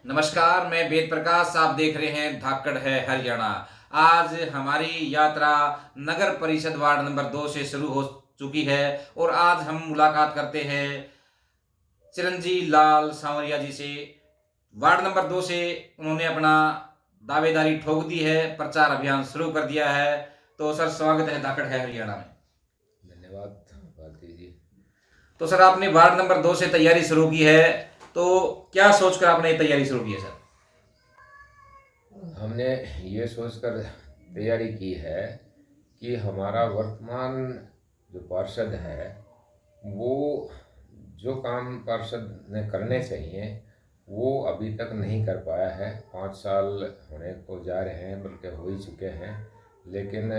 नमस्कार, मैं वेद प्रकाश। आप देख रहे हैं धाकड़ है हरियाणा। आज हमारी यात्रा नगर परिषद वार्ड नंबर 2 से शुरू हो चुकी है और आज हम मुलाकात करते हैं चिरंजीव लाल सांवरिया जी से। वार्ड नंबर 2 से उन्होंने अपना दावेदारी ठोक दी है, प्रचार अभियान शुरू कर दिया है। तो सर, स्वागत है धाकड़ है हरियाणा में। धन्यवाद भारती जी। तो सर, आपने वार्ड नंबर 2 से तैयारी शुरू की है, तो क्या सोचकर आपने ये तैयारी शुरू की है सर? हमने ये सोचकर तैयारी की है कि हमारा वर्तमान जो पार्षद है वो जो काम पार्षद ने करने चाहिए वो अभी तक नहीं कर पाया है। 5 साल होने को जा रहे हैं, बल्कि हो ही चुके हैं, लेकिन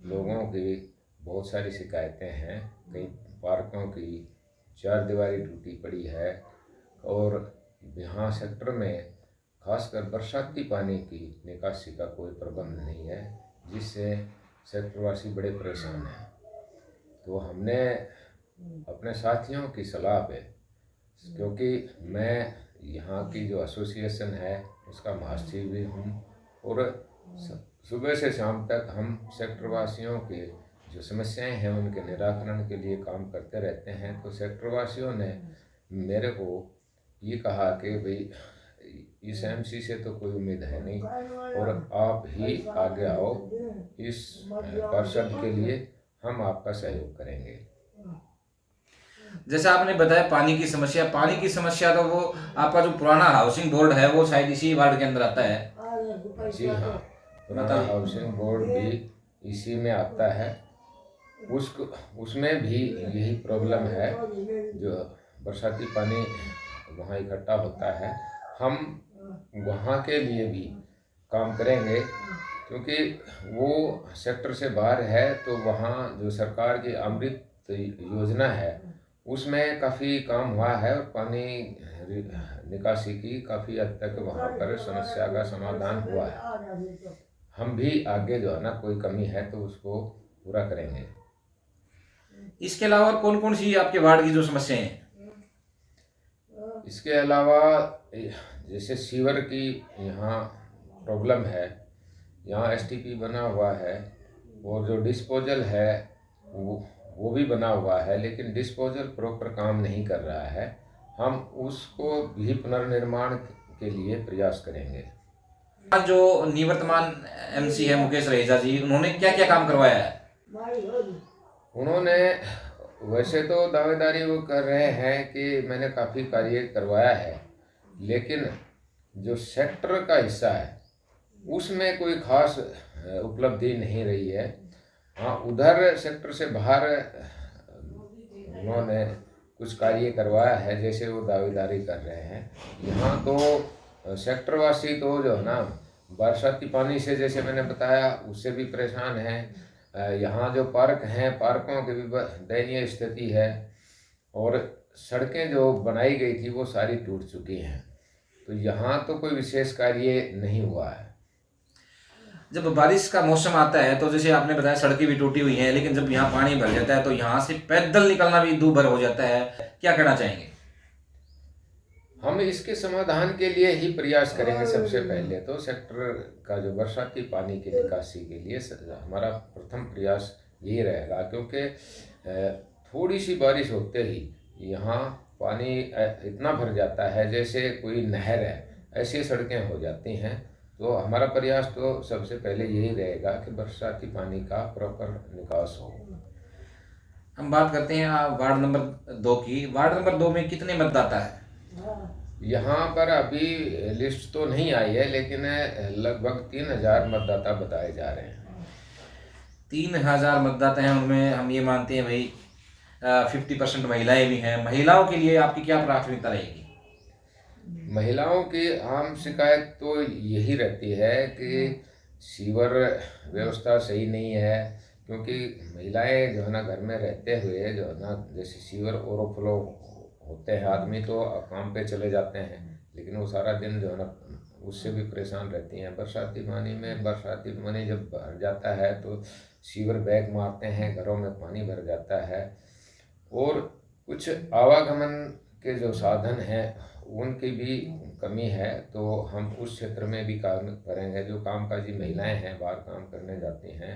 लोगों की बहुत सारी शिकायतें हैं। कई पार्कों की चार दीवारी टूटी पड़ी है और यहाँ सेक्टर में खासकर बरसाती पानी की निकासी का कोई प्रबंध नहीं है, जिससे सेक्टरवासी बड़े परेशान हैं। तो हमने अपने साथियों की सलाह पे, क्योंकि मैं यहाँ की जो एसोसिएशन है उसका महासचिव भी हूँ और सुबह से शाम तक हम सेक्टरवासियों के जो समस्याएं हैं उनके निराकरण के लिए काम करते रहते हैं। तो सेक्टरवासियों ने मेरे को ये कहा कि भाई इस एमसी से तो कोई उम्मीद है नहीं और आप ही आगे आओ, इस पार्षद के लिए हम आपका सहयोग करेंगे। जैसे आपने बताया पानी की समस्या, तो वो आपका जो पुराना हाउसिंग बोर्ड है वो शायद इसी वार्ड के अंदर आता है। जी हाँ, पुराना हाउसिंग बोर्ड भी इसी में आता है। उसमें भी यही प्रॉब्लम है, जो बरसाती पानी वहाँ इकट्ठा होता है। हम वहाँ के लिए भी काम करेंगे, क्योंकि वो सेक्टर से बाहर है। तो वहाँ जो सरकार की अमृत योजना है उसमें काफ़ी काम हुआ है और पानी निकासी की काफ़ी हद तक वहाँ पर समस्या का समाधान हुआ है। हम भी आगे जो है ना, कोई कमी है तो उसको पूरा करेंगे। इसके अलावा और कौन कौन सी आपके वार्ड की जो समस्याएं हैं? इसके अलावा जैसे सीवर की यहाँ प्रॉब्लम है, यहाँ एसटीपी बना हुआ है और जो डिस्पोजल है वो भी बना हुआ है, लेकिन डिस्पोजल प्रॉपर काम नहीं कर रहा है। हम उसको भी पुनर्निर्माण के लिए प्रयास करेंगे। जो निवर्तमान एमसी है मुकेश रहेजा जी, उन्होंने क्या क्या काम करवाया है? उन्होंने वैसे तो दावेदारी वो कर रहे हैं कि मैंने काफ़ी कार्य करवाया है, लेकिन जो सेक्टर का हिस्सा है उसमें कोई खास उपलब्धि नहीं रही है। हाँ, उधर सेक्टर से बाहर उन्होंने कुछ कार्य करवाया है, जैसे वो दावेदारी कर रहे हैं। यहाँ तो सेक्टरवासी तो जो है ना, बरसाती पानी से, जैसे मैंने बताया, उससे भी परेशान हैं। यहाँ जो पार्क हैं, पार्कों की भी दयनीय स्थिति है और सड़कें जो बनाई गई थी वो सारी टूट चुकी हैं। तो यहाँ तो कोई विशेष कार्य नहीं हुआ है। जब बारिश का मौसम आता है तो जैसे आपने बताया सड़कें भी टूटी हुई हैं, लेकिन जब यहाँ पानी भर जाता है तो यहाँ से पैदल निकलना भी दूभर हो जाता है। क्या कहना चाहेंगे? हम इसके समाधान के लिए ही प्रयास करेंगे। सबसे पहले तो सेक्टर का जो बरसाती पानी की निकासी के लिए हमारा प्रथम प्रयास यही रहेगा, क्योंकि थोड़ी सी बारिश होते ही यहाँ पानी इतना भर जाता है जैसे कोई नहर है, ऐसी सड़कें हो जाती हैं। तो हमारा प्रयास तो सबसे पहले यही रहेगा कि बरसाती पानी का प्रॉपर निकास हो। हम बात करते हैं वार्ड नंबर 2 की। वार्ड नंबर 2 में कितने मतदाता है? यहाँ पर अभी लिस्ट तो नहीं आई है, लेकिन लगभग 3000 मतदाता बताए जा रहे हैं। 3000 मतदाता हैं, उनमें हम ये मानते हैं भाई 50% महिलाएं भी हैं। महिलाओं के लिए आपकी क्या प्राथमिकता रहेगी? महिलाओं की आम शिकायत तो यही रहती है कि सीवर व्यवस्था सही नहीं है, क्योंकि महिलाएं जो है ना, घर में रहते हुए जो है ना, जैसे सीवर ओवरफ्लो होते हैं, आदमी तो काम पे चले जाते हैं, लेकिन वो सारा दिन जो है ना उससे भी परेशान रहती हैं। बरसाती पानी जब भर जाता है तो सीवर बैग मारते हैं, घरों में पानी भर जाता है और कुछ आवागमन के जो साधन हैं उनकी भी कमी है, तो हम उस क्षेत्र में भी काम करेंगे। जो कामकाजी महिलाएं हैं, बाहर काम करने जाती हैं,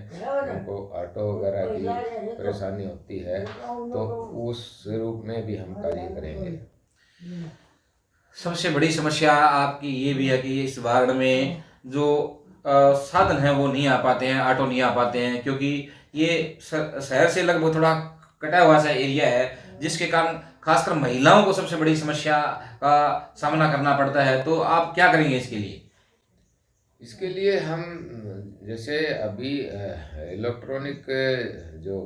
उनको ऑटो वगैरह की परेशानी होती है, तो उस रूप में भी हम कार्य करेंगे। सबसे बड़ी समस्या आपकी ये भी है कि इस वार्ड में जो साधन है वो नहीं आ पाते हैं, ऑटो नहीं आ पाते हैं, क्योंकि ये शहर से लगभग थोड़ा कटा हुआ सा एरिया है, जिसके कारण खासकर महिलाओं को सबसे बड़ी समस्या का सामना करना पड़ता है। तो आप क्या करेंगे इसके लिए? इसके लिए हम जैसे अभी इलेक्ट्रॉनिक जो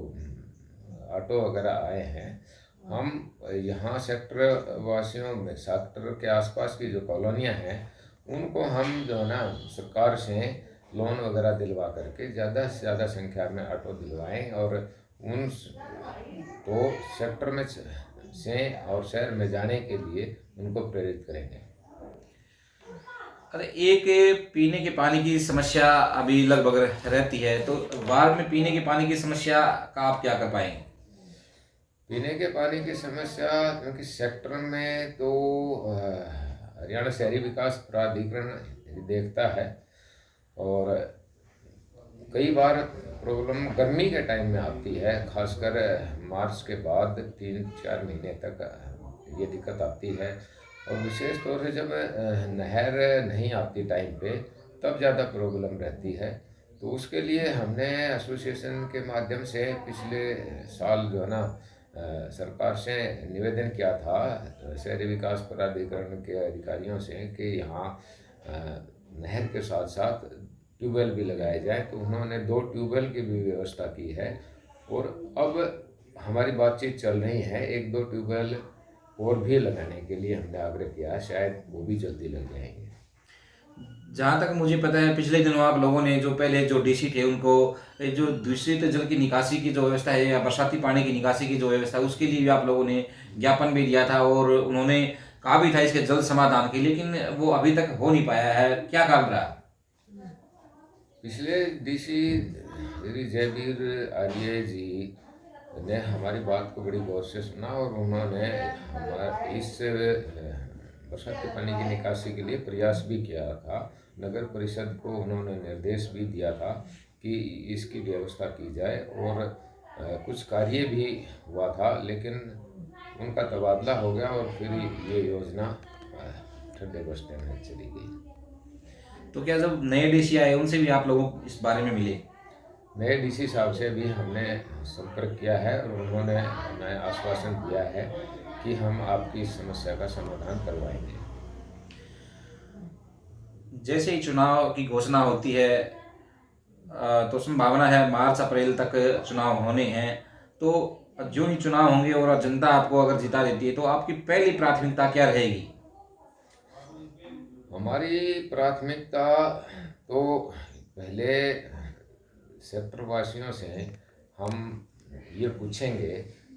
ऑटो वगैरह आए हैं, हम यहाँ सेक्टर वासियों में, सेक्टर के आसपास की जो कॉलोनियाँ हैं, उनको हम जो है ना सरकार से लोन वगैरह दिलवा करके ज़्यादा से ज़्यादा संख्या में ऑटो दिलवाएं, और उन तो सेक्टर में से और शहर में जाने के लिए उनको प्रेरित करेंगे। अरे, एक पीने के पानी की समस्या अभी लगभग रहती है, तो वार्ड में पीने के पानी की समस्या का आप क्या कर पाएंगे? पीने के पानी की समस्या, क्योंकि सेक्टर में तो हरियाणा शहरी विकास प्राधिकरण देखता है, और कई बार प्रॉब्लम गर्मी के टाइम में आती है, खासकर मार्च के बाद 3-4 महीने तक ये दिक्कत आती है, और विशेष तौर से जब नहर नहीं आती टाइम पे, तब ज़्यादा प्रॉब्लम रहती है। तो उसके लिए हमने एसोसिएशन के माध्यम से पिछले साल जो है ना सरकार से निवेदन किया था, शहरी विकास प्राधिकरण के अधिकारियों से, कि यहाँ नहर के साथ साथ ट्यूबवेल भी लगाए जाए। तो उन्होंने 2 ट्यूबवेल की भी व्यवस्था की है, और अब हमारी बातचीत चल रही है 1-2 ट्यूबवेल और भी लगाने के लिए हमने आग्रह किया है, शायद वो भी जल्दी लग जाएंगे। जहाँ तक मुझे पता है, पिछले दिनों आप लोगों ने जो पहले जो डीसी थे उनको जो दूषित जल की निकासी की जो व्यवस्था है, या बरसाती पानी की निकासी की जो व्यवस्था है, उसके लिए भी आप लोगों ने ज्ञापन भी दिया था, और उन्होंने कहा भी था इसके जल्द समाधान के, लेकिन वो अभी तक हो नहीं पाया है। क्या कारण रहा? पिछले डीसी श्री जयवीर आर्य जी ने हमारी बात को बड़ी गौर से सुना, और उन्होंने हमारे इस बरसाती पानी की निकासी के लिए प्रयास भी किया था। नगर परिषद को उन्होंने निर्देश भी दिया था कि इसकी व्यवस्था की जाए, और कुछ कार्य भी हुआ था, लेकिन उनका तबादला हो गया, और फिर ये योजना ठंडे बस्ते में चली गई। तो क्या जब नए डीसी आए उनसे भी आप लोगों इस बारे में मिले? नए डीसी साहब से भी हमने संपर्क किया है, और उन्होंने हमें आश्वासन दिया है कि हम आपकी समस्या का समाधान करवाएंगे। जैसे ही चुनाव की घोषणा होती है, तो संभावना है मार्च अप्रैल तक चुनाव होने हैं, तो जो ही चुनाव होंगे और जनता आपको अगर जिता देती है, तो आपकी पहली प्राथमिकता क्या रहेगी? हमारी प्राथमिकता तो पहले सेक्टर वासियों से हम ये पूछेंगे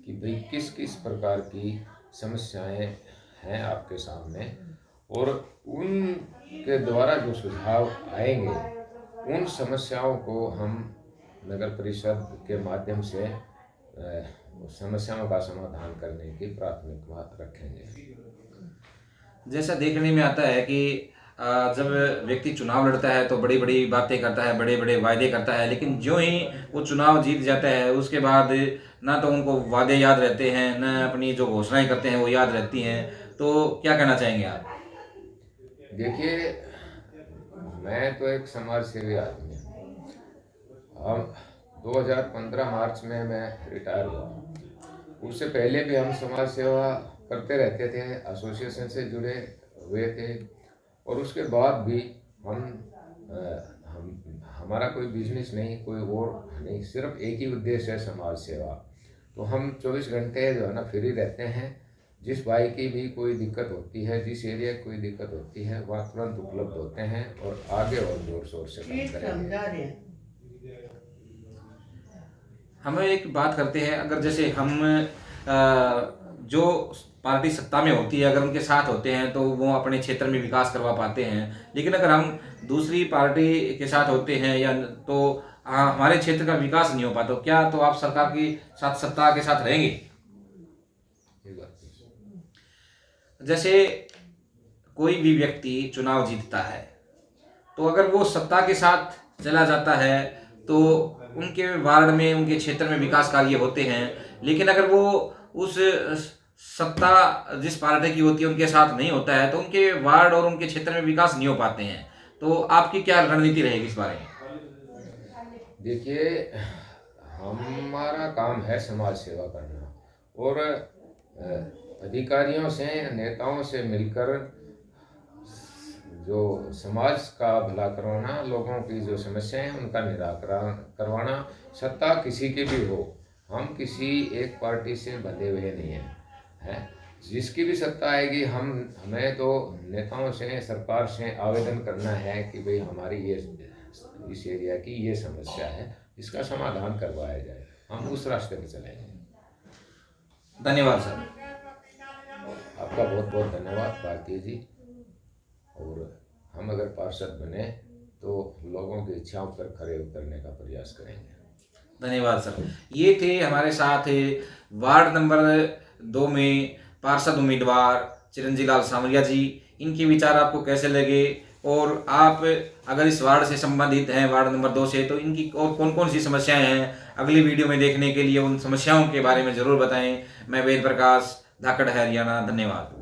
कि भाई किस किस प्रकार की समस्याएं हैं आपके सामने, और उनके द्वारा जो सुझाव आएंगे, उन समस्याओं को हम नगर परिषद के माध्यम से समस्याओं का समाधान करने की प्राथमिकता रखेंगे। जैसा देखने में आता है कि जब व्यक्ति चुनाव लड़ता है तो बड़ी बड़ी बातें करता है, बड़े बड़े वायदे करता है, लेकिन जो ही वो चुनाव जीत जाता है उसके बाद ना तो उनको वादे याद रहते हैं, ना अपनी जो घोषणाएं करते हैं वो याद रहती हैं। तो क्या कहना चाहेंगे आप? देखिए, मैं तो एक समाज सेवी आदमी हूँ। हम 2015 मार्च में मैं रिटायर हुआ। उससे पहले भी हम समाज सेवा करते रहते थे, एसोसिएशन से जुड़े हुए थे, और उसके बाद भी हमारा कोई बिजनेस नहीं, कोई और नहीं, सिर्फ एक ही उद्देश्य है, समाज सेवा। तो हम 24 घंटे जो है ना फ्री रहते हैं। जिस भाई की भी कोई दिक्कत होती है, जिस एरिया की कोई दिक्कत होती है, वहाँ तुरंत उपलब्ध होते हैं, और आगे और जोर शोर से काम करेंगे। हम एक बात करते हैं, अगर जैसे हम जो पार्टी सत्ता में होती है अगर उनके साथ होते हैं तो वो अपने क्षेत्र में विकास करवा पाते हैं, लेकिन अगर हम दूसरी पार्टी के साथ होते हैं या तो हमारे क्षेत्र का विकास नहीं हो पाता, तो क्या तो आप सरकार की साथ सत्ता के साथ रहेंगे? जैसे कोई भी व्यक्ति चुनाव जीतता है तो अगर वो सत्ता के साथ चला जाता है तो उनके वार्ड में, उनके क्षेत्र में विकास कार्य होते हैं, लेकिन अगर वो उस सत्ता जिस पार्टी की होती है उनके साथ नहीं होता है तो उनके वार्ड और उनके क्षेत्र में विकास नहीं हो पाते हैं। तो आपकी क्या रणनीति रहेगी इस बारे में? देखिए, हमारा काम है समाज सेवा करना और अधिकारियों से, नेताओं से मिलकर जो समाज का भला करवाना, लोगों की जो समस्याएं हैं उनका निराकरण करवाना। सत्ता किसी की भी हो, हम किसी एक पार्टी से बंधे हुए नहीं हैं। जिसकी भी सत्ता आएगी, हमें तो नेताओं से, सरकार से आवेदन करना है कि भाई हमारी ये इस एरिया की ये समस्या है, इसका समाधान करवाया जाए। हम उस रास्ते पर चलेंगे। धन्यवाद सर। आपका बहुत बहुत धन्यवाद भारतीय जी। और हम अगर पार्षद बने तो लोगों की इच्छाओं पर खरे उतरने का प्रयास करेंगे। धन्यवाद सर। ये थे हमारे साथ वार्ड नंबर 2 में पार्षद उम्मीदवार चिरंजीव लाल सामरिया जी। इनके विचार आपको कैसे लगे और आप अगर इस वार्ड से संबंधित हैं, वार्ड नंबर 2 से, तो इनकी और कौन कौन सी समस्याएं हैं अगली वीडियो में देखने के लिए उन समस्याओं के बारे में ज़रूर बताएं। मैं वेद प्रकाश, धाकड़ है, हरियाणा। धन्यवाद।